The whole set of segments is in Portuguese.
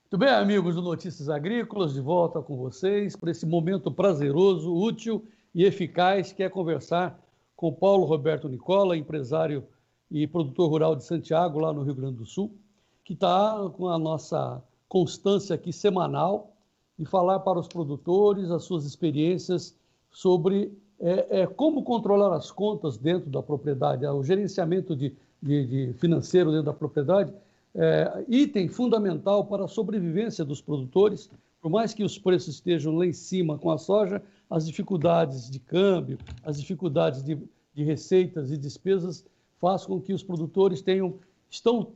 Muito bem, amigos do Notícias Agrícolas, de volta com vocês para esse momento prazeroso, útil e eficaz que é conversar com Paulo Roberto Nicola, empresário e produtor rural de Santiago, lá no Rio Grande do Sul, que está com a nossa constância aqui semanal de falar para os produtores as suas experiências sobre como controlar as contas dentro da propriedade, o gerenciamento de financeiro dentro da propriedade, item fundamental para a sobrevivência dos produtores. Por mais que os preços estejam lá em cima com a soja, as dificuldades de câmbio, as dificuldades de receitas e despesas fazem com que os produtores estão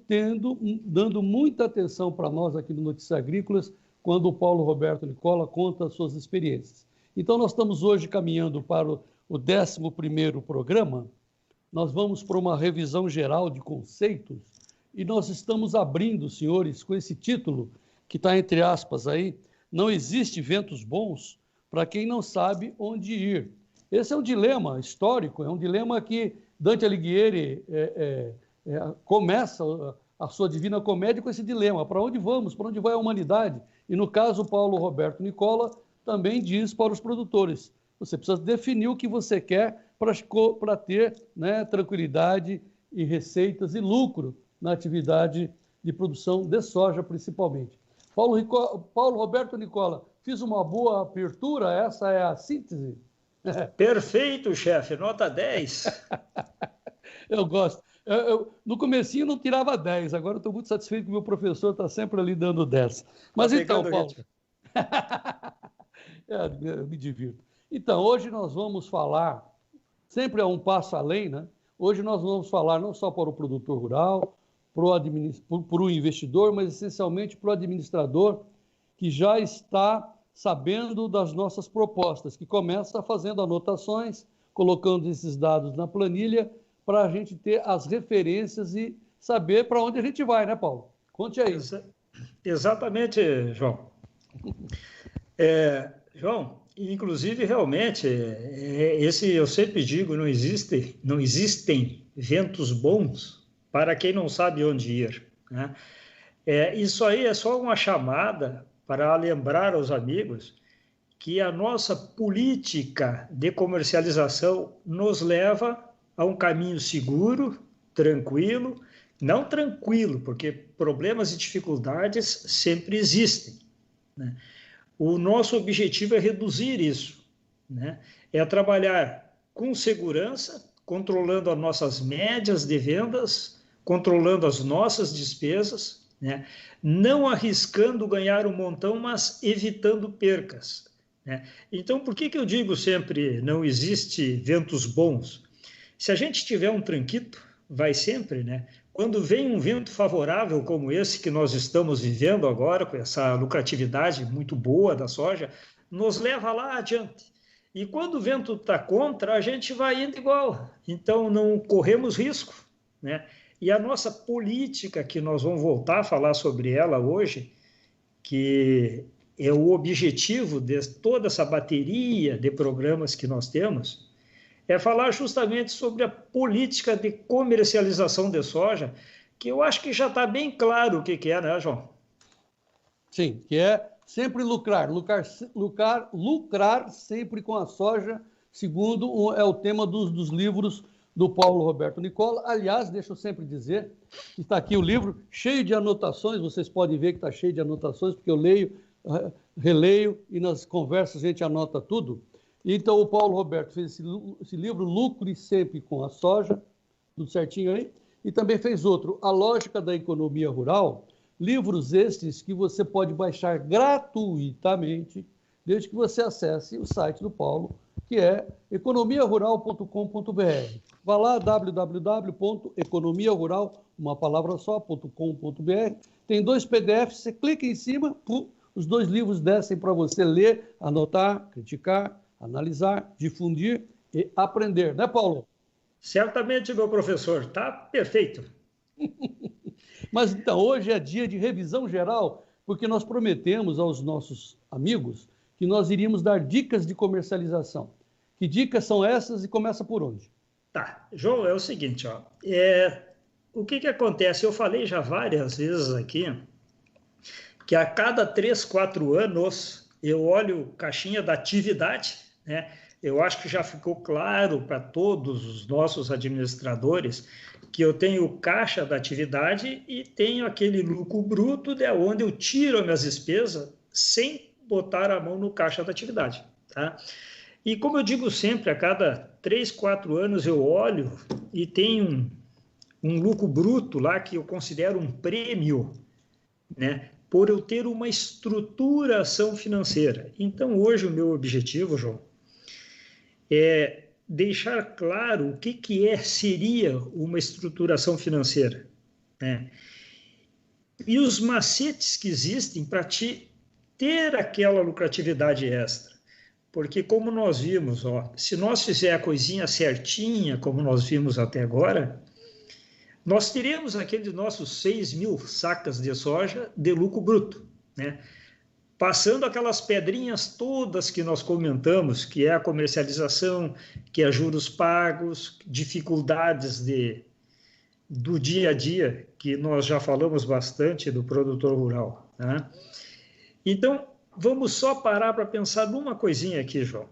dando muita atenção para nós aqui no Notícias Agrícolas, quando o Paulo Roberto Nicola conta as suas experiências. Então, nós estamos hoje caminhando para o 11º programa. Nós vamos para uma revisão geral de conceitos e nós estamos abrindo, senhores, com esse título, que está entre aspas aí, não existe ventos bons para quem não sabe onde ir. Esse é um dilema histórico, é um dilema que Dante Alighieri começa a sua Divina Comédia com esse dilema: para onde vamos, para onde vai a humanidade? E no caso, Paulo Roberto Nicola também diz para os produtores: você precisa definir o que você quer para ter, né, tranquilidade e receitas e lucro na atividade de produção de soja, principalmente. Paulo Roberto Nicola, fiz uma boa abertura? Essa é a síntese? Perfeito, chefe, nota 10. Eu gosto. No comecinho não tirava 10, agora estou muito satisfeito que o meu professor está sempre ali dando 10. Mas então, Paulo... eu me divirto. Então, hoje nós vamos falar, sempre é um passo além, né? Hoje nós vamos falar não só para o para o investidor, mas essencialmente para o administrador, que já está sabendo das nossas propostas, que começa fazendo anotações, colocando esses dados na planilha, para a gente ter as referências e saber para onde a gente vai, né, Paulo? Conte aí. Exatamente, João. João, inclusive, realmente, eu sempre digo, não existem ventos bons para quem não sabe onde ir, né? Isso aí é só uma chamada para lembrar aos amigos que a nossa política de comercialização nos leva a um caminho seguro, tranquilo, não tranquilo, porque problemas e dificuldades sempre existem, né? O nosso objetivo é reduzir isso, né? É trabalhar com segurança, controlando as nossas médias de vendas, controlando as nossas despesas, né? Não arriscando ganhar um montão, mas evitando percas, né? Então, por que eu digo sempre não existe ventos bons? Se a gente tiver um tranquito, vai sempre, né? Quando vem um vento favorável como esse que nós estamos vivendo agora, com essa lucratividade muito boa da soja, nos leva lá adiante. E quando o vento está contra, a gente vai indo igual. Então, não corremos risco, né? E a nossa política, que nós vamos voltar a falar sobre ela hoje, que é o objetivo de toda essa bateria de programas que nós temos, é falar justamente sobre a política de comercialização de soja, que eu acho que já está bem claro o que é, né, João? Sim, que é sempre lucrar sempre com a soja, segundo o tema dos livros do Paulo Roberto Nicola. Aliás, deixa eu sempre dizer que está aqui o livro cheio de anotações, vocês podem ver que está cheio de anotações, porque eu leio, releio e nas conversas a gente anota tudo. Então, o Paulo Roberto fez esse livro, Lucre Sempre com a Soja, tudo certinho aí, e também fez outro, A Lógica da Economia Rural, livros estes que você pode baixar gratuitamente, desde que você acesse o site do Paulo, que é economiarural.com.br. Vá lá, www.economiarural, uma palavra só.com.br. Tem 2 PDFs, você clica em cima, os 2 livros descem para você ler, anotar, criticar, analisar, difundir e aprender, né, Paulo? Certamente, meu professor, tá perfeito. Mas então, hoje é dia de revisão geral, porque nós prometemos aos nossos amigos que nós iríamos dar dicas de comercialização. Que dicas são essas e começa por onde? Tá, João, é o seguinte, ó, o que acontece? Eu falei já várias vezes aqui que a cada 3, 4 anos eu olho caixinha da atividade, né? Eu acho que já ficou claro para todos os nossos administradores que eu tenho caixa da atividade e tenho aquele lucro bruto de onde eu tiro as minhas despesas sem botar a mão no caixa da atividade, tá? E como eu digo sempre, a cada 3, 4 anos eu olho e tenho um lucro bruto lá que eu considero um prêmio, né? Por eu ter uma estruturação financeira. Então, hoje o meu objetivo, João, é deixar claro o que seria uma estruturação financeira, né? E os macetes que existem para te ter aquela lucratividade extra. Porque como nós vimos, ó, se nós fizer a coisinha certinha, como nós vimos até agora, nós teremos aqueles nossos 6.000 sacas de soja de lucro bruto, né? Passando aquelas pedrinhas todas que nós comentamos, que é a comercialização, que é juros pagos, dificuldades do dia a dia, que nós já falamos bastante do produtor rural, né? Então, vamos só parar para pensar numa coisinha aqui, João.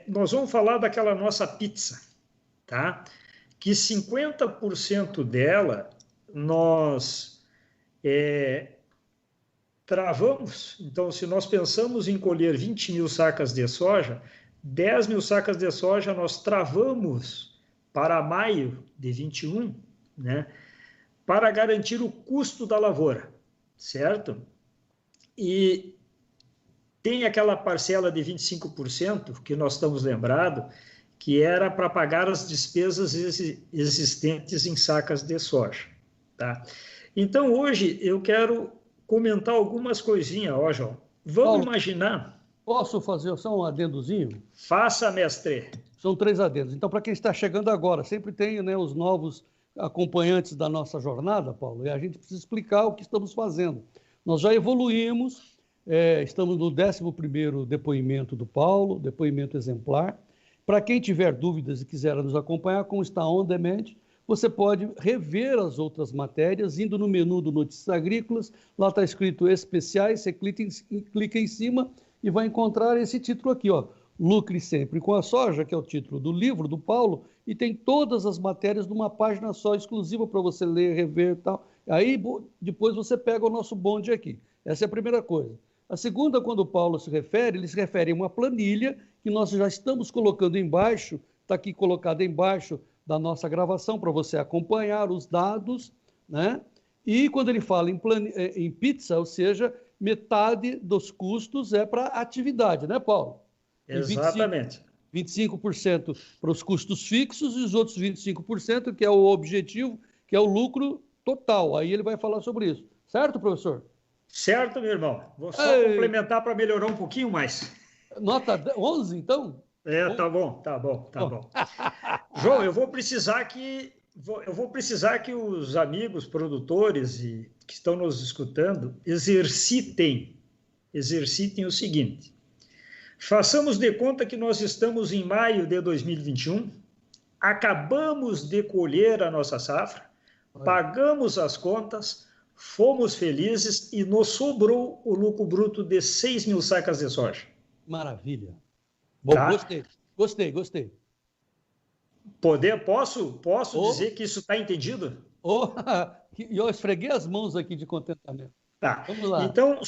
Nós vamos falar daquela nossa pizza, tá? Que 50% dela nós travamos. Então, se nós pensamos em colher 20.000 sacas de soja, 10.000 sacas de soja nós travamos para maio de 21, né? Para garantir o custo da lavoura, certo? E tem aquela parcela de 25% que nós estamos lembrados, que era para pagar as despesas existentes em sacas de soja, tá? Então, hoje, eu quero comentar algumas coisinhas, ó, João. Vamos Paulo, imaginar... Posso fazer só um adendozinho? Faça, mestre. São 3 adendos. Então, para quem está chegando agora, sempre tem, né, os novos acompanhantes da nossa jornada, Paulo, e a gente precisa explicar o que estamos fazendo. Nós já evoluímos, estamos no 11º depoimento do Paulo, depoimento exemplar. Para quem tiver dúvidas e quiser nos acompanhar, como está on demand, você pode rever as outras matérias, indo no menu do Notícias Agrícolas, lá está escrito especiais, você clica em cima e vai encontrar esse título aqui, ó, Lucre Sempre com a Soja, que é o título do livro do Paulo, e tem todas as matérias numa página só, exclusiva para você ler, rever e tal. Aí depois você pega o nosso bonde aqui. Essa é a primeira coisa. A segunda, quando o Paulo se refere, ele se refere a uma planilha que nós já estamos colocando embaixo, está aqui colocada embaixo da nossa gravação para você acompanhar os dados, né? E quando ele fala em pizza, ou seja, metade dos custos é para atividade, né, Paulo? Exatamente. 25% para os custos fixos e os outros 25%, que é o objetivo, que é o lucro total. Aí ele vai falar sobre isso. Certo, professor? Certo, meu irmão. Vou só complementar para melhorar um pouquinho mais. Nota 11, então? Tá bom. João, eu vou precisar que os amigos produtores que estão nos escutando exercitem o seguinte. Façamos de conta que nós estamos em maio de 2021, acabamos de colher a nossa safra, pagamos as contas, fomos felizes e nos sobrou o lucro bruto de 6.000 sacas de soja. Maravilha. Bom, tá? Gostei. Posso dizer que isso está entendido? Eu esfreguei as mãos aqui de contentamento. Tá. Vamos lá. Então,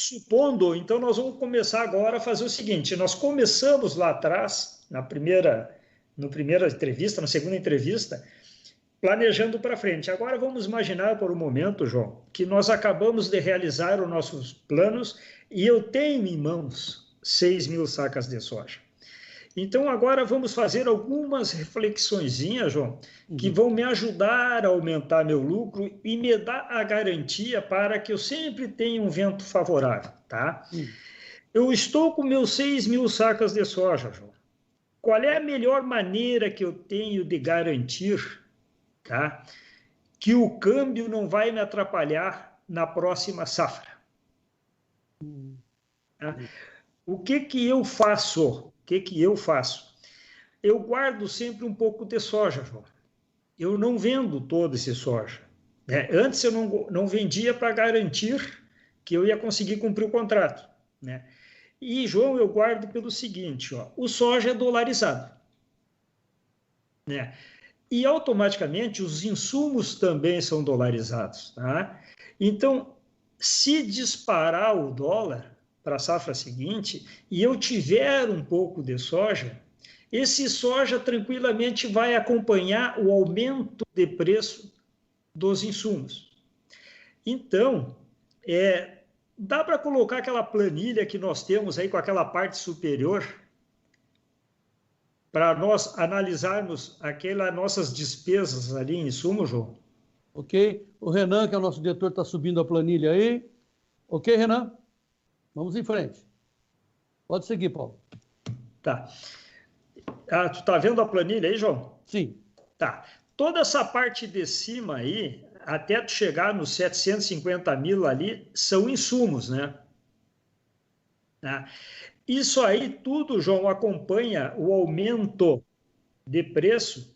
nós vamos começar agora a fazer o seguinte, nós começamos lá atrás, na primeira entrevista, na segunda entrevista, planejando para frente. Agora vamos imaginar por um momento, João, que nós acabamos de realizar os nossos planos e eu tenho em mãos 6.000 sacas de soja. Então, agora vamos fazer algumas reflexõezinhas, João, que vão me ajudar a aumentar meu lucro e me dar a garantia para que eu sempre tenha um vento favorável, tá? Eu estou com meus 6.000 sacas de soja, João. Qual é a melhor maneira que eu tenho de garantir, tá, que o câmbio não vai me atrapalhar na próxima safra? Tá? O que eu faço? Eu guardo sempre um pouco de soja, João. Eu não vendo todo esse soja. Antes eu não vendia para garantir que eu ia conseguir cumprir o contrato, né? E, João, eu guardo pelo seguinte, ó, o soja é dolarizado, né? E automaticamente os insumos também são dolarizados, tá? Então, se disparar o dólar para a safra seguinte e eu tiver um pouco de soja, esse soja tranquilamente vai acompanhar o aumento de preço dos insumos. Então, dá para colocar aquela planilha que nós temos aí com aquela parte superior para nós analisarmos aquelas nossas despesas ali em insumo, João? Ok? O Renan, que é o nosso diretor, está subindo a planilha aí. Ok, Renan? Vamos em frente. Pode seguir, Paulo. Tá. Ah, tu tá vendo a planilha aí, João? Sim. Tá. Toda essa parte de cima aí, até tu chegar nos 750 mil ali, são insumos, né? Tá. Isso aí tudo, João, acompanha o aumento de preço,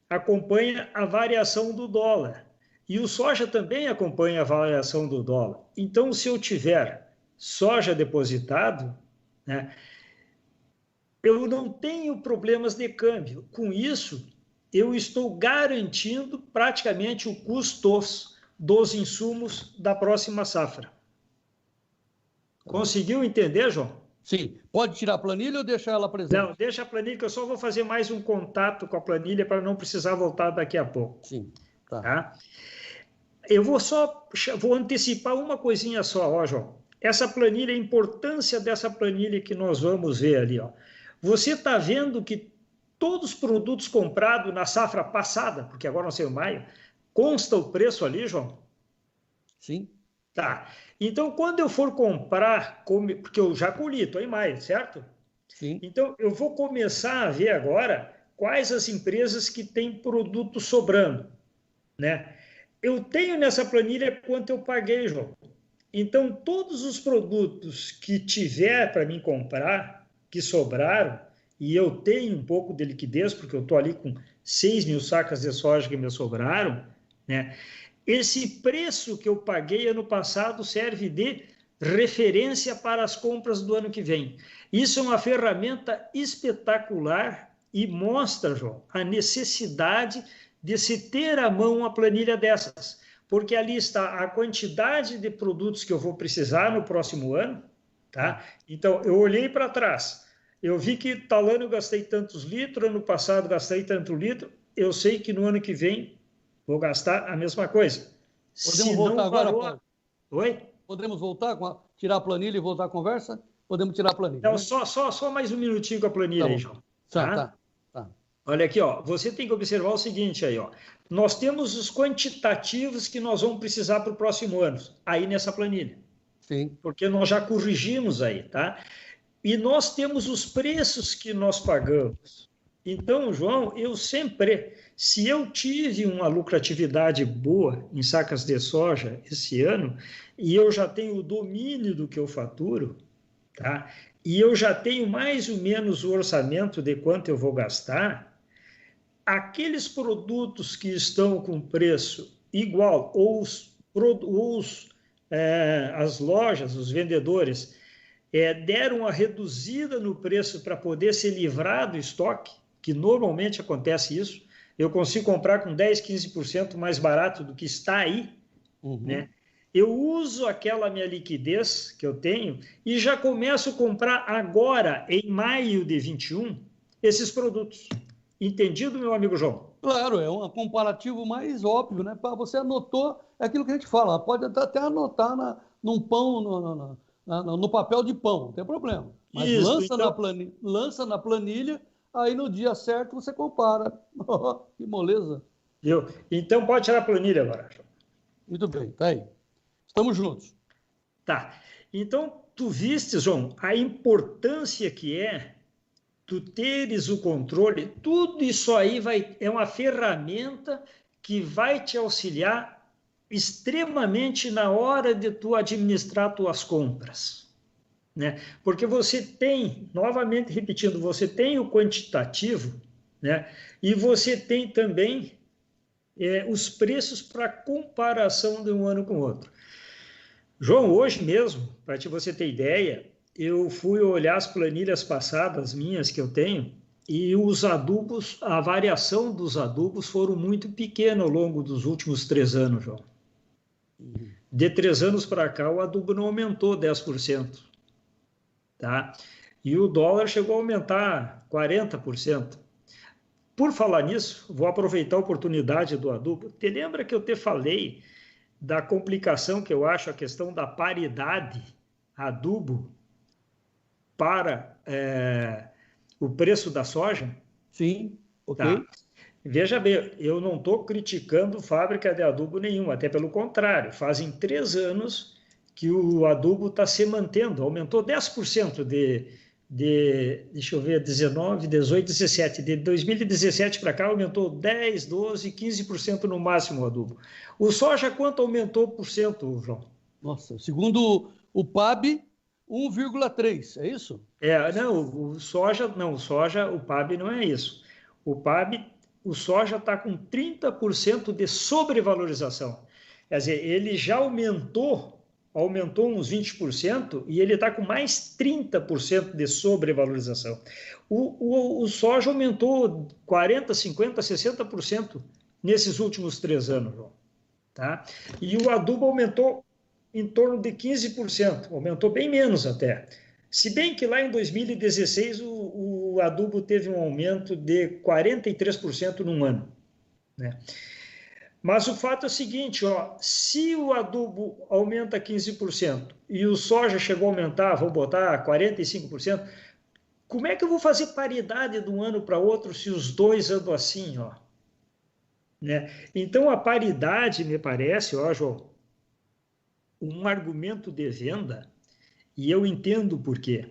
acompanha a variação do dólar. E o soja também acompanha a variação do dólar. Então, se eu tiver soja depositado, né, eu não tenho problemas de câmbio. Com isso, eu estou garantindo praticamente o custo dos insumos da próxima safra. Conseguiu entender, João? Sim. Pode tirar a planilha ou deixar ela presente? Não, deixa a planilha que eu só vou fazer mais um contato com a planilha para não precisar voltar daqui a pouco. Sim, tá. Tá? Eu vou antecipar uma coisinha só, ó, João. Essa planilha, a importância dessa planilha que nós vamos ver ali, ó. Você está vendo que todos os produtos comprados na safra passada, porque agora não sei o maio, consta o preço ali, João? Sim. Tá. Então, quando eu for comprar, porque eu já colhi, estou em maio, certo? Sim. Então, eu vou começar a ver agora quais as empresas que têm produto sobrando, né? Eu tenho nessa planilha quanto eu paguei, João. Então, todos os produtos que tiver para mim comprar, que sobraram, e eu tenho um pouco de liquidez, porque eu estou ali com 6 mil sacas de soja que me sobraram, né? Esse preço que eu paguei ano passado serve de referência para as compras do ano que vem. Isso é uma ferramenta espetacular e mostra, João, a necessidade de se ter à mão uma planilha dessas, porque ali está a quantidade de produtos que eu vou precisar no próximo ano, tá? Então, eu olhei para trás, eu vi que tal ano eu gastei tantos litros, ano passado gastei tanto litro, eu sei que no ano que vem vou gastar a mesma coisa. Podemos voltar agora, Paulo? Oi? Podemos voltar, tirar a planilha e voltar a conversa? Podemos tirar a planilha. Não, né? só mais um minutinho com a planilha aí, João. Tá. Olha aqui, ó, você tem que observar o seguinte aí, ó. Nós temos os quantitativos que nós vamos precisar para o próximo ano, aí nessa planilha. Sim. Porque nós já corrigimos aí, tá? E nós temos os preços que nós pagamos. Então, João, eu sempre, se eu tive uma lucratividade boa em sacas de soja esse ano, e eu já tenho o domínio do que eu faturo, tá? E eu já tenho mais ou menos o orçamento de quanto eu vou gastar, aqueles produtos que estão com preço igual, ou as lojas, os vendedores, deram uma reduzida no preço para poder se livrar do estoque, que normalmente acontece isso, eu consigo comprar com 10, 15% mais barato do que está aí, né? Eu uso aquela minha liquidez que eu tenho e já começo a comprar agora, em maio de 21, esses produtos. Entendido, meu amigo João? Claro, é um comparativo mais óbvio, né? Você anotou, é aquilo que a gente fala, pode até anotar num pão, no papel de pão, não tem problema. Mas Isso, lança na planilha, aí no dia certo você compara. Que moleza. Então pode tirar a planilha agora. Muito bem, tá aí. Estamos juntos. Tá. Então, tu viste, João, a importância que é tu teres o controle, tudo isso aí é uma ferramenta que vai te auxiliar extremamente na hora de tu administrar tuas compras, né? Porque você tem, novamente repetindo, você tem o quantitativo, né? E você tem também os preços para comparação de um ano com o outro. João, hoje mesmo, para você ter ideia, eu fui olhar as planilhas passadas minhas que eu tenho e os adubos, a variação dos adubos foram muito pequena ao longo dos últimos 3 anos, João. De 3 anos para cá, o adubo não aumentou 10%, tá? E o dólar chegou a aumentar 40%. Por falar nisso, vou aproveitar a oportunidade do adubo. Te lembra que eu te falei da complicação que eu acho a questão da paridade adubo para o preço da soja? Sim, ok. Tá. Veja bem, eu não estou criticando fábrica de adubo nenhuma, até pelo contrário, fazem 3 anos que o adubo está se mantendo, aumentou 10% deixa eu ver, 19, 18, 17, de 2017 para cá aumentou 10, 12, 15% no máximo o adubo. O soja quanto aumentou por cento, João? Nossa, segundo o PAB, 1,3, é isso? Não, o soja, o PAB não é isso. O soja está com 30% de sobrevalorização. Quer dizer, ele já aumentou uns 20% e ele está com mais 30% de sobrevalorização. O soja aumentou 40%, 50%, 60% nesses últimos 3 anos, João. Tá? E o adubo aumentou em torno de 15%, aumentou bem menos até. Se bem que lá em 2016 o adubo teve um aumento de 43% num ano, né? Mas o fato é o seguinte, se o adubo aumenta 15% e o soja chegou a aumentar, vou botar 45%, como é que eu vou fazer paridade de um ano para outro se os dois andam assim, né? Então a paridade me parece, João, um argumento de venda, e eu entendo por quê.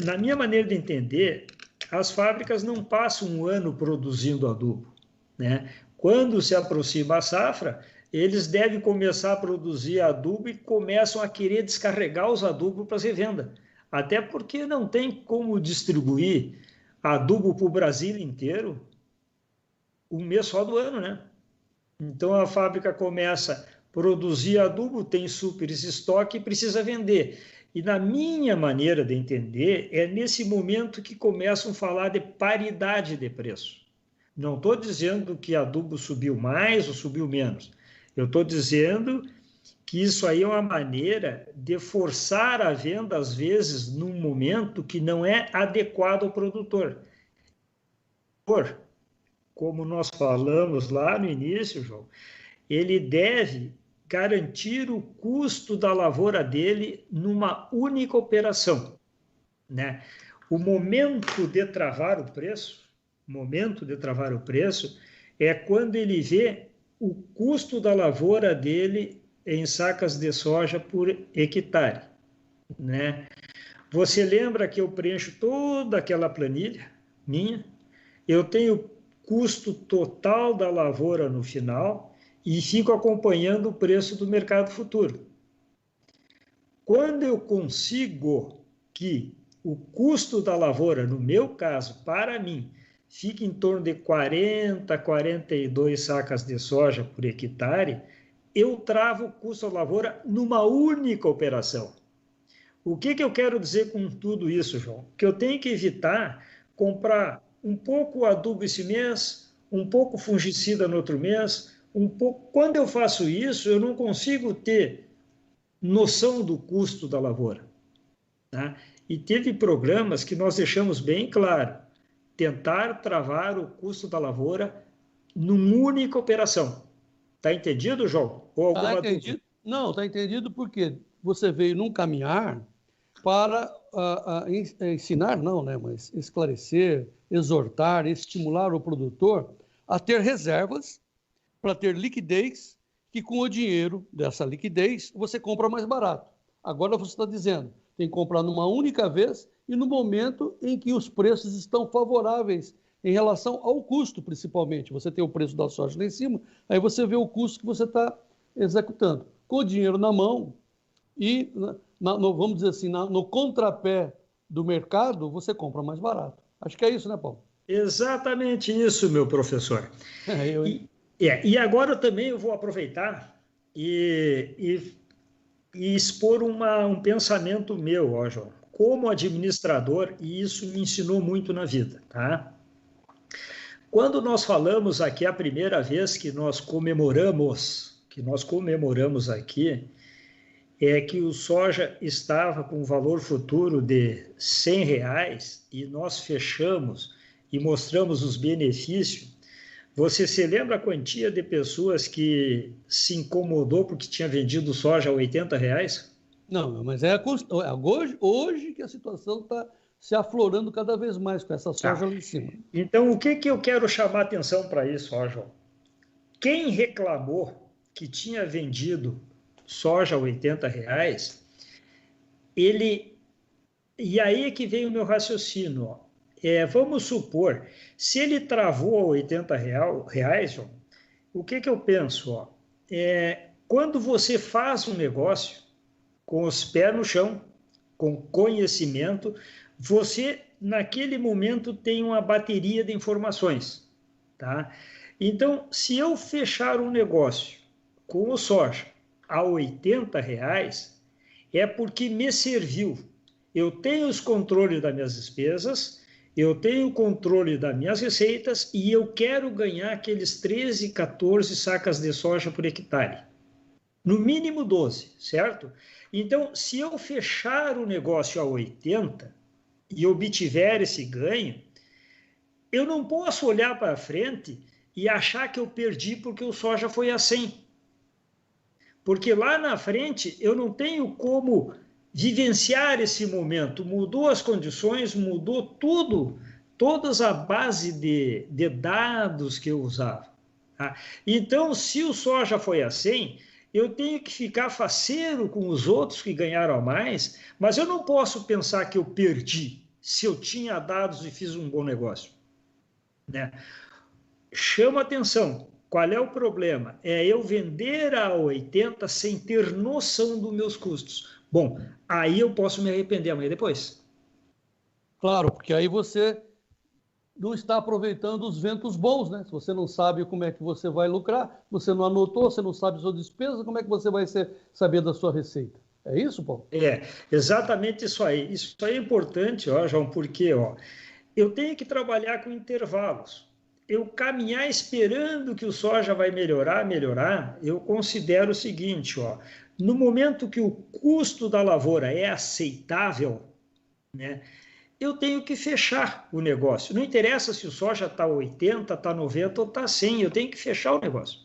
Na minha maneira de entender, as fábricas não passam um ano produzindo adubo, né? Quando se aproxima a safra, eles devem começar a produzir adubo e começam a querer descarregar os adubos para revenda. Até porque não tem como distribuir adubo para o Brasil inteiro um mês só do ano, né? Então a fábrica começa a produzir adubo, tem super estoque e precisa vender. E na minha maneira de entender, é nesse momento que começam a falar de paridade de preço. Não estou dizendo que adubo subiu mais ou subiu menos. Eu estou dizendo que isso aí é uma maneira de forçar a venda, às vezes, num momento que não é adequado ao produtor. Como nós falamos lá no início, João, ele deve garantir o custo da lavoura dele numa única operação, né? O momento de travar o preço é quando ele vê o custo da lavoura dele em sacas de soja por hectare, né? Você lembra que eu preencho toda aquela planilha minha? Eu tenho custo total da lavoura no final e fico acompanhando o preço do mercado futuro. Quando eu consigo que o custo da lavoura, no meu caso, para mim, fique em torno de 40, 42 sacas de soja por hectare, eu travo o custo da lavoura numa única operação. O que eu quero dizer com tudo isso, João? Que eu tenho que evitar comprar um pouco adubo esse mês, um pouco fungicida no outro mês, um pouco. Quando eu faço isso, eu não consigo ter noção do custo da lavoura, tá? E teve programas que nós deixamos bem claro, tentar travar o custo da lavoura numa única operação. Está entendido, João? Ou alguma entendido? Dúvida? Não, está entendido porque você veio num caminhar para ensinar, não, né, mas esclarecer, exortar, estimular o produtor a ter reservas para ter liquidez, que com o dinheiro dessa liquidez você compra mais barato. Agora você está dizendo, tem que comprar numa única vez e no momento em que os preços estão favoráveis em relação ao custo, principalmente. Você tem o preço da soja lá em cima, aí você vê o custo que você está executando. Com o dinheiro na mão e, vamos dizer assim, no contrapé do mercado, você compra mais barato. Acho que é isso, né, Paulo? Exatamente isso, meu professor. E agora eu também vou aproveitar e e expor um pensamento meu, ó, João, como administrador, e isso me ensinou muito na vida, tá? Quando nós falamos aqui a primeira vez que nós comemoramos aqui, é que o soja estava com um valor futuro de R$ 100 e nós fechamos e mostramos os benefícios. Você se lembra a quantia de pessoas que se incomodou porque tinha vendido soja a R$ 80? Não, mas hoje que a situação está se aflorando cada vez mais com essa soja lá em cima. Então, o que eu quero chamar atenção para isso, ó, João? Quem reclamou que tinha vendido soja a R$ 80, e aí é que vem o meu raciocínio, ó. Vamos supor, se ele travou a R$ 80, João, o que eu penso? Ó? Quando você faz um negócio com os pés no chão, com conhecimento, você, naquele momento, tem uma bateria de informações. Tá? Então, se eu fechar um negócio com o soja a R$ 80, é porque me serviu. Eu tenho os controles das minhas despesas, eu tenho controle das minhas receitas e eu quero ganhar aqueles 13, 14 sacas de soja por hectare. No mínimo 12, certo? Então, se eu fechar o negócio a 80 e obtiver esse ganho, eu não posso olhar para frente e achar que eu perdi porque o soja foi a 100. Porque lá na frente eu não tenho como vivenciar esse momento. Mudou as condições, mudou tudo, todas a base de dados que eu usava. Tá? Então, se o soja foi a 100, eu tenho que ficar faceiro com os outros que ganharam a mais, mas eu não posso pensar que eu perdi se eu tinha dados e fiz um bom negócio. Né? Chama atenção. Qual é o problema? É eu vender a 80 sem ter noção dos meus custos. Bom, aí eu posso me arrepender amanhã depois. Claro, porque aí você não está aproveitando os ventos bons, né? Se você não sabe como é que você vai lucrar, você não anotou, você não sabe sua despesa, como é que você vai saber da sua receita? É isso, Paulo? Exatamente isso aí. Isso aí é importante, ó, João, porque eu tenho que trabalhar com intervalos. Eu caminhar esperando que o soja vai melhorar, eu considero o seguinte, ó, no momento que o custo da lavoura é aceitável, né, eu tenho que fechar o negócio. Não interessa se o soja está 80, está 90 ou está 100, eu tenho que fechar o negócio.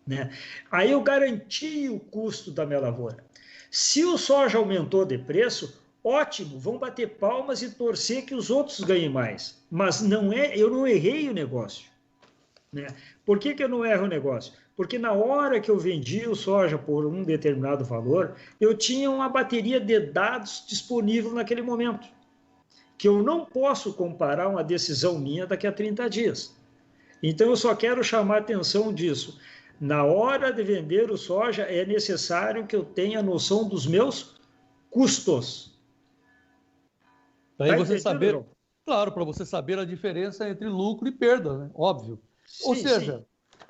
Né? Aí eu garanti o custo da minha lavoura. Se o soja aumentou de preço, ótimo, vão bater palmas e torcer que os outros ganhem mais. Mas eu não errei o negócio. Né? Por que eu não erro o negócio? Porque na hora que eu vendi o soja por um determinado valor, eu tinha uma bateria de dados disponível naquele momento, que eu não posso comparar uma decisão minha daqui a 30 dias. Então, eu só quero chamar a atenção disso. Na hora de vender o soja, é necessário que eu tenha noção dos meus custos. Para você saber, claro, para você saber a diferença entre lucro e perda, né? Óbvio. Sim, ou seja, sim.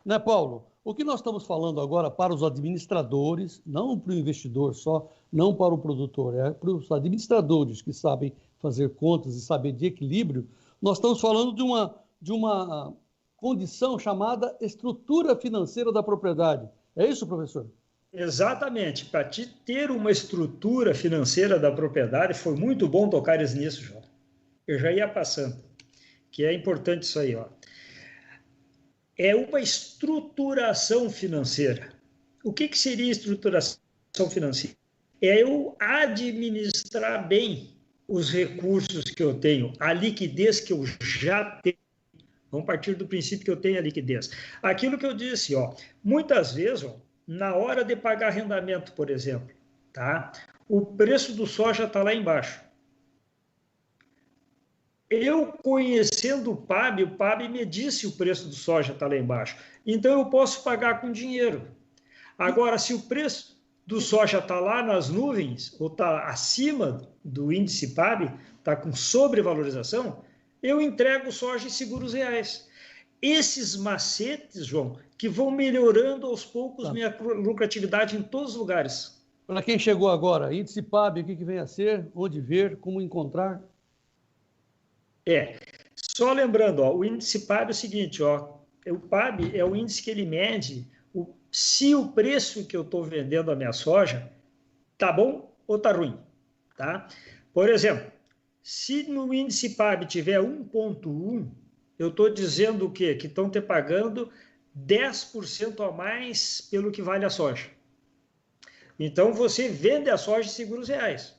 Né, Paulo? O que nós estamos falando agora para os administradores, não para o investidor só, não para o produtor, é para os administradores que sabem fazer contas e saber de equilíbrio, nós estamos falando de uma condição chamada estrutura financeira da propriedade. É isso, professor? Exatamente. Para ter uma estrutura financeira da propriedade, foi muito bom tocares nisso, João. Eu já ia passando, que é importante isso aí, ó. É uma estruturação financeira. O que seria estruturação financeira? É eu administrar bem os recursos que eu tenho, a liquidez que eu já tenho. Vamos partir do princípio que eu tenho a liquidez. Aquilo que eu disse, ó, muitas vezes, ó, na hora de pagar arrendamento, por exemplo, tá? O preço do soja está lá embaixo. Eu conhecendo o PAB me disse o preço do soja está lá embaixo. Então eu posso pagar com dinheiro. Agora, se o preço do soja está lá nas nuvens, ou está acima do índice PAB, está com sobrevalorização, eu entrego soja e seguro os reais. Esses macetes, João, que vão melhorando aos poucos minha lucratividade em todos os lugares. Para quem chegou agora, índice PAB, o que vem a ser, onde ver, como encontrar? Só lembrando, ó, o índice PAB é o seguinte, ó, o PAB é o índice que ele mede se o preço que eu estou vendendo a minha soja tá bom ou tá ruim, tá? Por exemplo, se no índice PAB tiver 1,1, eu estou dizendo o quê? Que estão te pagando 10% a mais pelo que vale a soja. Então, você vende a soja e segura os reais.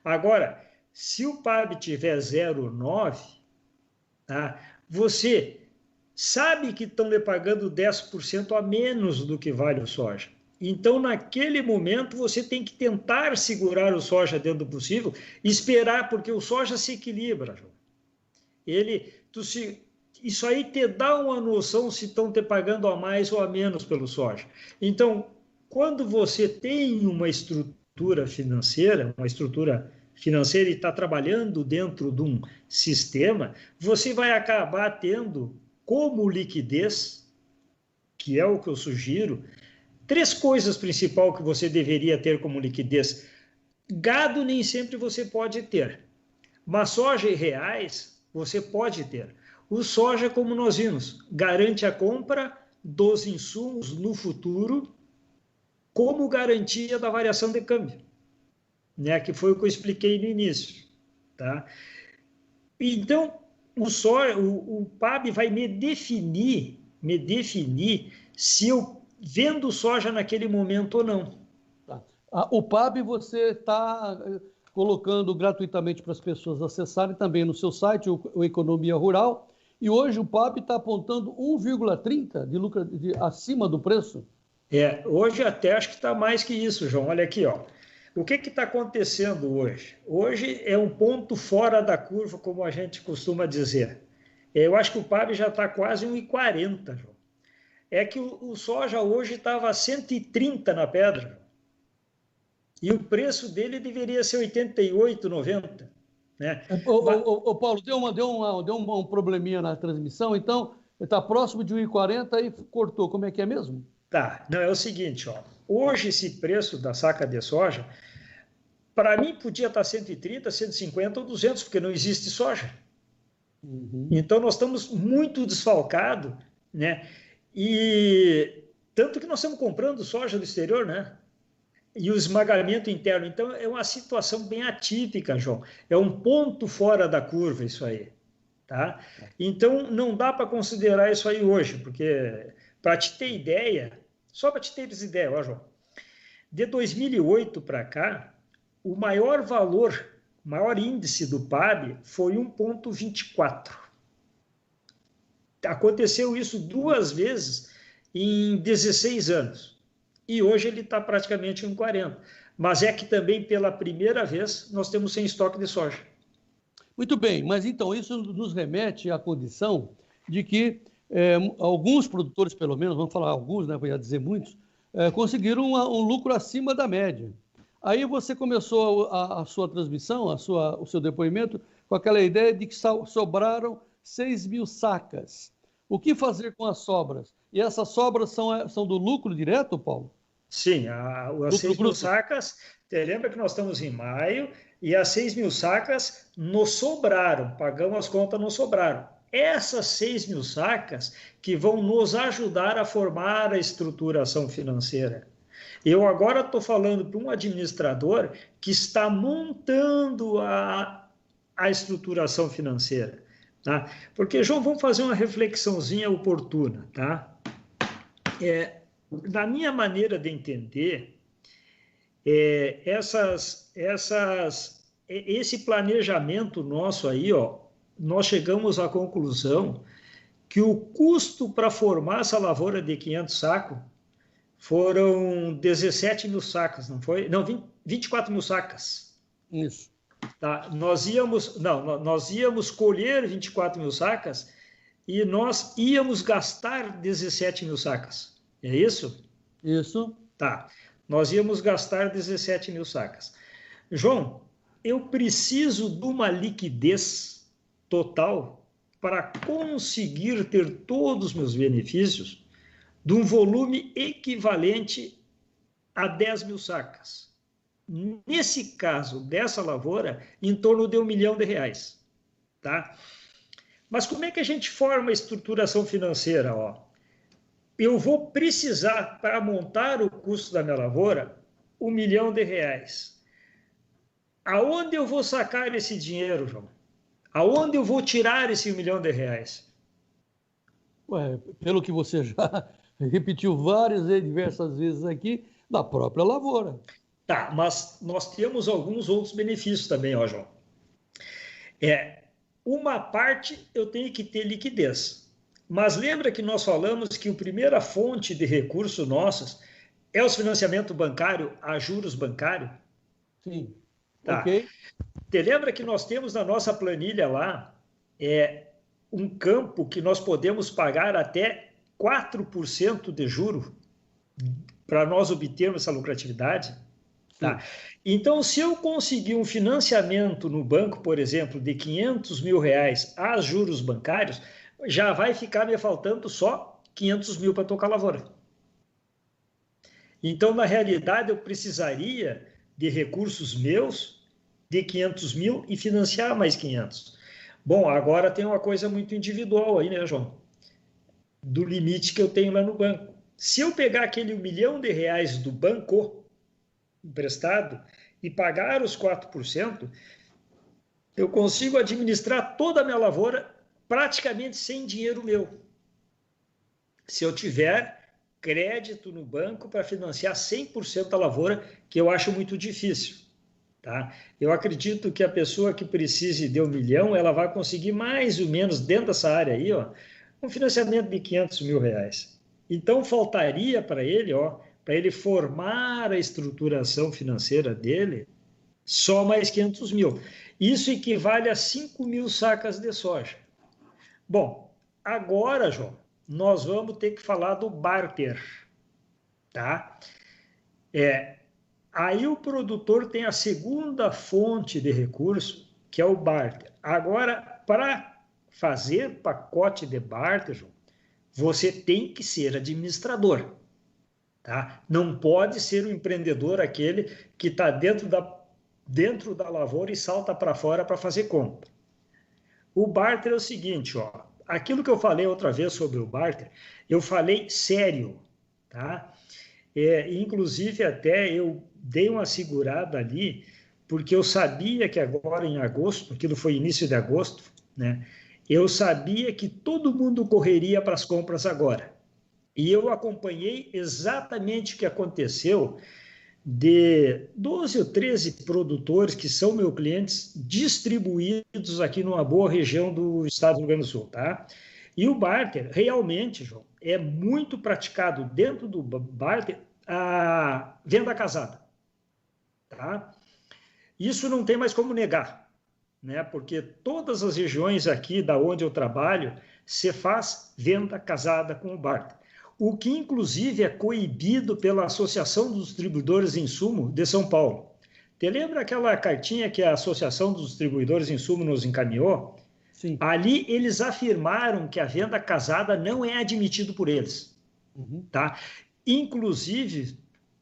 Agora, se o PAB tiver 0,9, tá? Você sabe que estão lhe pagando 10% a menos do que vale o soja. Então, naquele momento, você tem que tentar segurar o soja dentro do possível, esperar, porque o soja se equilibra. Isso aí te dá uma noção se estão te pagando a mais ou a menos pelo soja. Então, quando você tem uma estrutura financeira e está trabalhando dentro de um sistema, você vai acabar tendo como liquidez, que é o que eu sugiro, 3 coisas principais que você deveria ter como liquidez. Gado nem sempre você pode ter, mas soja e reais você pode ter. O soja, como nós vimos, garante a compra dos insumos no futuro como garantia da variação de câmbio, né? Que foi o que eu expliquei no início. Tá? Então, o PAB vai me definir se eu vendo soja naquele momento ou não. Tá. O PAB você está colocando gratuitamente para as pessoas acessarem também no seu site, o Economia Rural, e hoje o PAB está apontando 1,30 de lucro acima do preço? Hoje até acho que está mais que isso, João. Olha aqui, ó. O que está acontecendo hoje? Hoje é um ponto fora da curva, como a gente costuma dizer. Eu acho que o PAB já está quase 1,40, João. É que o soja hoje estava 130 na pedra. E o preço dele deveria ser 88,90. Né? Paulo, deu um probleminha na transmissão, então está próximo de 1,40 e cortou. Como é que é mesmo? Tá, não, é o seguinte, ó. Hoje esse preço da saca de soja, para mim podia estar 130, 150 ou 200, porque não existe soja. Uhum. Então nós estamos muito desfalcados, né? E tanto que nós estamos comprando soja do exterior, né? E o esmagamento interno. Então é uma situação bem atípica, João. É um ponto fora da curva isso aí, tá? Então não dá para considerar isso aí hoje, porque para te ter ideia, só para te ter ideia, ó, João, de 2008 para cá, o maior valor, maior índice do PAB foi 1,24. Aconteceu isso 2 vezes em 16 anos. E hoje ele está praticamente 1,40. Mas é que também, pela primeira vez, nós temos sem estoque de soja. Muito bem, mas então isso nos remete à condição de que alguns produtores, pelo menos, vamos falar alguns, né, vou dizer muitos, conseguiram um lucro acima da média. Aí você começou a sua transmissão, o seu depoimento, com aquela ideia de que sobraram 6 mil sacas. O que fazer com as sobras? E essas sobras são do lucro direto, Paulo? Sim, as 6 mil sacas, lembra que nós estamos em maio, e as 6 mil sacas nos sobraram, pagamos as contas, nos sobraram. Essas 6 mil sacas que vão nos ajudar a formar a estruturação financeira. Eu agora estou falando para um administrador que está montando a estruturação financeira. Tá? Porque, João, vamos fazer uma reflexãozinha oportuna. Tá? Na minha maneira de entender, esse planejamento nosso aí, ó, nós chegamos à conclusão que o custo para formar essa lavoura de 500 sacos foram 17 mil sacas, não foi? Não, 24 mil sacas. Isso. Tá? Nós íamos colher 24 mil sacas e nós íamos gastar 17 mil sacas. É isso? Isso. Tá. Nós íamos gastar 17 mil sacas. João, eu preciso de uma liquidez total para conseguir ter todos os meus benefícios de um volume equivalente a 10 mil sacas. nesse caso dessa lavoura, em torno de R$ 1.000.000, tá? Mas como é que a gente forma a estruturação financeira? Ó? Eu vou precisar, para montar o custo da minha lavoura, R$ 1.000.000. Aonde eu vou sacar esse dinheiro, João? Aonde eu vou tirar esse R$ 1.000.000? Ué, pelo que você já repetiu várias e diversas vezes aqui, da própria lavoura. Tá, mas nós temos alguns outros benefícios também, ó, João. Uma parte eu tenho que ter liquidez. Mas lembra que nós falamos que a primeira fonte de recursos nossos é o financiamento bancário a juros bancários? Sim. Tá. Ok. Te lembra que nós temos na nossa planilha lá um campo que nós podemos pagar até 4% de juro para nós obtermos essa lucratividade? Tá. Então, se eu conseguir um financiamento no banco, por exemplo, de R$ 500.000 a juros bancários, já vai ficar me faltando só 500 mil para tocar a lavoura. Então, na realidade, eu precisaria de recursos meus de 500 mil e financiar mais 500. Bom, agora tem uma coisa muito individual aí, né, João? Do limite que eu tenho lá no banco. Se eu pegar aquele R$ 1.000.000 do banco emprestado e pagar os 4%, eu consigo administrar toda a minha lavoura praticamente sem dinheiro meu. Se eu tiver crédito no banco para financiar 100% da lavoura, que eu acho muito difícil. Tá? Eu acredito que a pessoa que precise de R$ 1.000.000, ela vai conseguir mais ou menos dentro dessa área aí, ó, um financiamento de R$ 500.000. Então, faltaria para ele, ó, para ele formar a estruturação financeira dele, só mais 500 mil. Isso equivale a 5 mil sacas de soja. Bom, agora, João, nós vamos ter que falar do barter, tá? Aí o produtor tem a segunda fonte de recurso, que é o barter. Agora, para fazer pacote de barter, João, você tem que ser administrador. Tá? Não pode ser o empreendedor aquele que está dentro da lavoura e salta para fora para fazer compra. O barter é o seguinte, ó, aquilo que eu falei outra vez sobre o barter, eu falei sério, tá? Inclusive até eu dei uma segurada ali, porque eu sabia que agora em agosto, aquilo foi início de agosto, né? Eu sabia que todo mundo correria para as compras agora. E eu acompanhei exatamente o que aconteceu de 12 ou 13 produtores que são meus clientes distribuídos aqui numa boa região do estado do Rio Grande do Sul, tá? E o barter, realmente, João, é muito praticado dentro do barter a venda casada, tá? Isso não tem mais como negar, né? Porque todas as regiões aqui da onde eu trabalho se faz venda casada com o barter. O que, inclusive, é coibido pela Associação dos Distribuidores de Insumo de São Paulo. Te lembra aquela cartinha que a Associação dos Distribuidores de Insumo nos encaminhou? Sim. Ali eles afirmaram que a venda casada não é admitido por eles. Tá? Inclusive,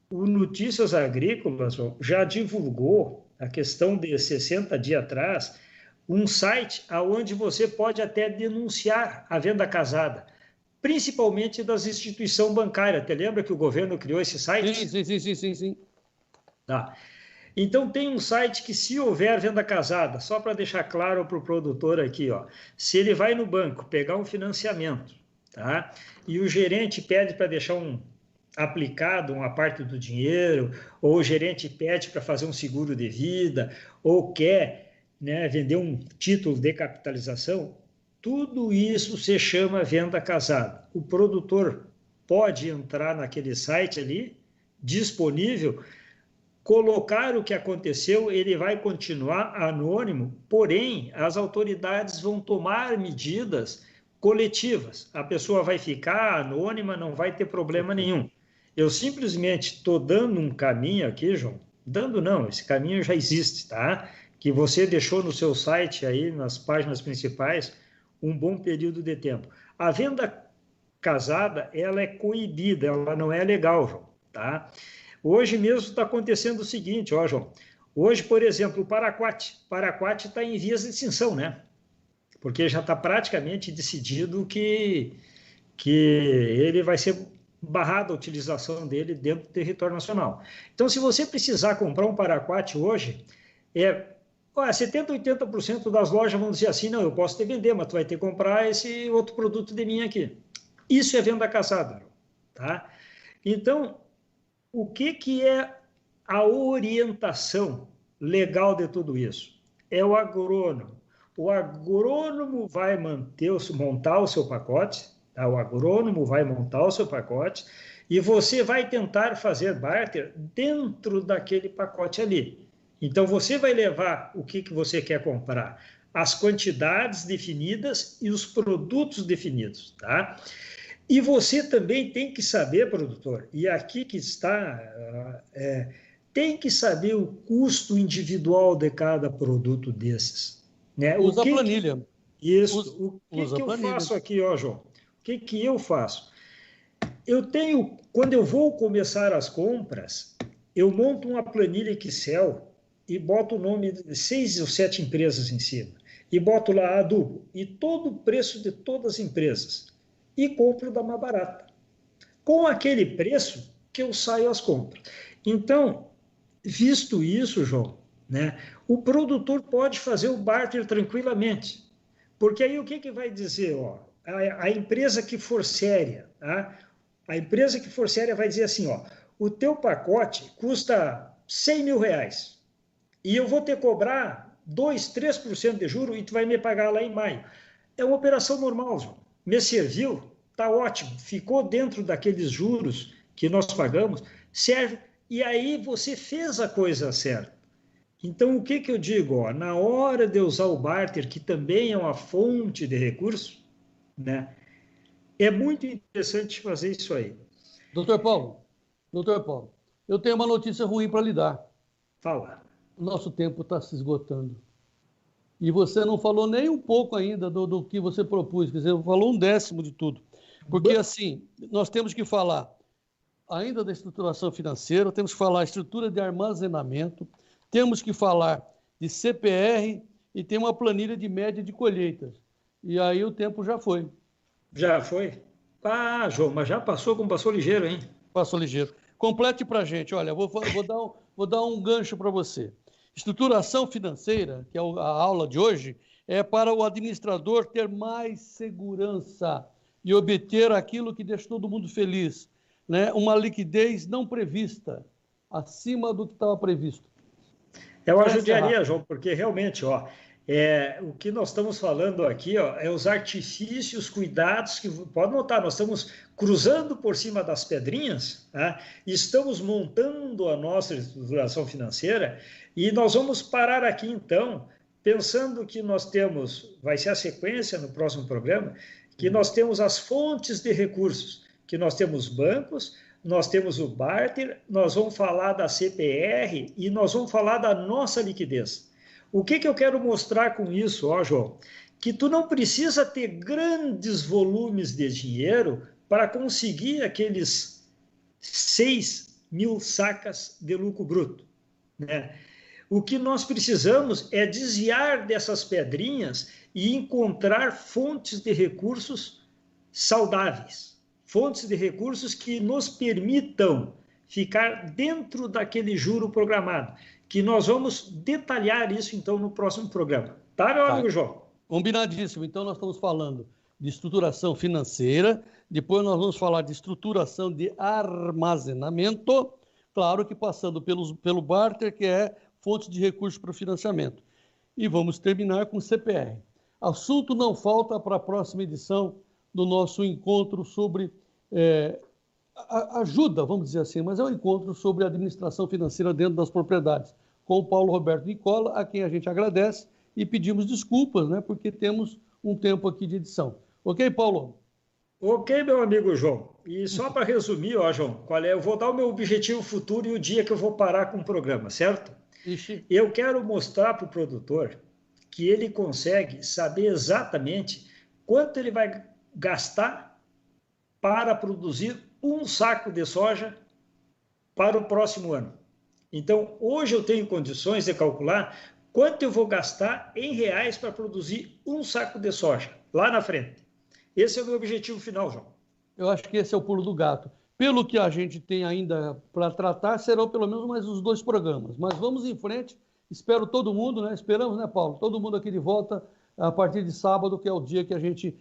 o Notícias Agrícolas já divulgou, a questão de 60 dias atrás, um site onde você pode até denunciar a venda casada, principalmente das instituições bancárias. Te lembra que o governo criou esse site? Sim. Tá. Então, tem um site que, se houver venda casada, só para deixar claro para o produtor aqui, ó, se ele vai no banco pegar um financiamento, tá? E o gerente pede para deixar aplicado uma parte do dinheiro, ou o gerente pede para fazer um seguro de vida, ou quer, né, vender um título de capitalização, tudo isso se chama venda casada. O produtor pode entrar naquele site ali, disponível, colocar o que aconteceu, ele vai continuar anônimo, porém, as autoridades vão tomar medidas coletivas. A pessoa vai ficar anônima, não vai ter problema nenhum. Eu simplesmente estou dando um caminho aqui, João. Dando não, esse caminho já existe, tá? Que você deixou no seu site aí, nas páginas principais, um bom período de tempo. A venda casada, ela é coibida, ela não é legal, João, tá? Hoje mesmo está acontecendo o seguinte, ó, João. Hoje, por exemplo, o Paraquat está em vias de extinção, né? Porque já está praticamente decidido que ele vai ser barrada a utilização dele dentro do território nacional. Então, se você precisar comprar um Paraquat hoje, 70%, 80% das lojas vão dizer assim, não, eu posso te vender, mas tu vai ter que comprar esse outro produto de mim aqui. Isso é venda caçada, tá? Então, o que é a orientação legal de tudo isso? É o agrônomo. O agrônomo vai montar o seu pacote, tá? O agrônomo vai montar o seu pacote e você vai tentar fazer barter dentro daquele pacote ali. Então, você vai levar o que você quer comprar, as quantidades definidas e os produtos definidos, tá? E você também tem que saber, produtor, e aqui que está, tem que saber o custo individual de cada produto desses. Né? Usa a planilha. Isso. O que eu faço aqui, ó, João? O que eu faço? Quando eu vou começar as compras, eu monto uma planilha Excel e boto o nome de 6 ou 7 empresas em cima. E boto lá adubo e todo o preço de todas as empresas. E compro da mais barata. Com aquele preço que eu saio às compras. Então, visto isso, João, né, o produtor pode fazer o barter tranquilamente. Porque aí o que vai dizer? Ó, a empresa que for séria, tá? A empresa que for séria vai dizer assim, ó, o teu pacote custa 100 mil reais e eu vou te cobrar 2, 3% de juro e tu vai me pagar lá em maio. É uma operação normal, João. Me serviu, está ótimo, ficou dentro daqueles juros que nós pagamos, serve, e aí você fez a coisa certa. Então, o que eu digo? Ó, na hora de usar o barter, que também é uma fonte de recurso, né, é muito interessante fazer isso aí. Doutor Paulo, eu tenho uma notícia ruim para lhe dar. Fala. O nosso tempo está se esgotando. E você não falou nem um pouco ainda do que você propôs, quer dizer, falou 1/10 de tudo. Porque, assim, nós temos que falar ainda da estruturação financeira, temos que falar estrutura de armazenamento, temos que falar de CPR e tem uma planilha de média de colheitas. E aí o tempo já foi. Já foi? Ah, João, mas já passou como passou ligeiro, hein? Passou ligeiro. Complete para a gente. Olha, vou dar um gancho para você. Estruturação financeira, que é a aula de hoje, é para o administrador ter mais segurança e obter aquilo que deixa todo mundo feliz, né? Uma liquidez não prevista, acima do que estava previsto. É uma judiaria, João, porque realmente, ó, o que nós estamos falando aqui, ó, é os artifícios, cuidados que pode notar, nós estamos cruzando por cima das pedrinhas, tá? Estamos montando a nossa estruturação financeira e nós vamos parar aqui então, pensando que nós temos, vai ser a sequência no próximo programa, que nós temos as fontes de recursos, que nós temos bancos, nós temos o barter, nós vamos falar da CPR e nós vamos falar da nossa liquidez. O que eu quero mostrar com isso, ó, João? Que tu não precisa ter grandes volumes de dinheiro para conseguir aqueles 6 mil sacas de lucro bruto, né? O que nós precisamos é desviar dessas pedrinhas e encontrar fontes de recursos saudáveis, fontes de recursos que nos permitam ficar dentro daquele juro programado, que nós vamos detalhar isso, então, no próximo programa. Tá, meu amigo João? Combinadíssimo. Então, nós estamos falando de estruturação financeira, depois nós vamos falar de estruturação de armazenamento, claro que passando pelo barter, que é fonte de recursos para o financiamento. E vamos terminar com CPR. Assunto não falta para a próxima edição do nosso encontro sobre ajuda, vamos dizer assim, mas é um encontro sobre administração financeira dentro das propriedades, com o Paulo Roberto Nicola, a quem a gente agradece e pedimos desculpas, né, porque temos um tempo aqui de edição. Ok, Paulo? Ok, meu amigo João. E só para resumir, ó, João, qual é? Eu vou dar o meu objetivo futuro e o dia que eu vou parar com o programa, certo? Ixi. Eu quero mostrar para o produtor que ele consegue saber exatamente quanto ele vai gastar para produzir um saco de soja para o próximo ano. Então, hoje eu tenho condições de calcular quanto eu vou gastar em reais para produzir um saco de soja lá na frente. Esse é o meu objetivo final, João. Eu acho que esse é o pulo do gato. Pelo que a gente tem ainda para tratar, serão pelo menos mais os 2 programas. Mas vamos em frente. Espero todo mundo, né? Esperamos, né, Paulo? Todo mundo aqui de volta a partir de sábado, que é o dia que a gente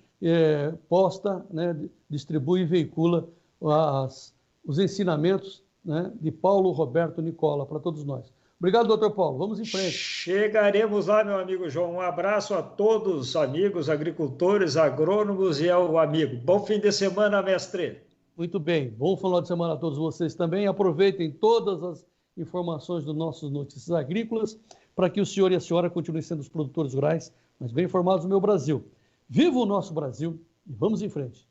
posta, né, distribui e veicula os ensinamentos, né, de Paulo Roberto Nicola para todos nós. Obrigado, doutor Paulo. Vamos em frente. Chegaremos lá, meu amigo João. Um abraço a todos, amigos, agricultores, agrônomos e ao amigo. Bom fim de semana, mestre. Muito bem. Bom final de semana a todos vocês também. Aproveitem todas as informações dos nossos Notícias Agrícolas para que o senhor e a senhora continuem sendo os produtores rurais, mas bem informados do meu Brasil. Viva o nosso Brasil e vamos em frente.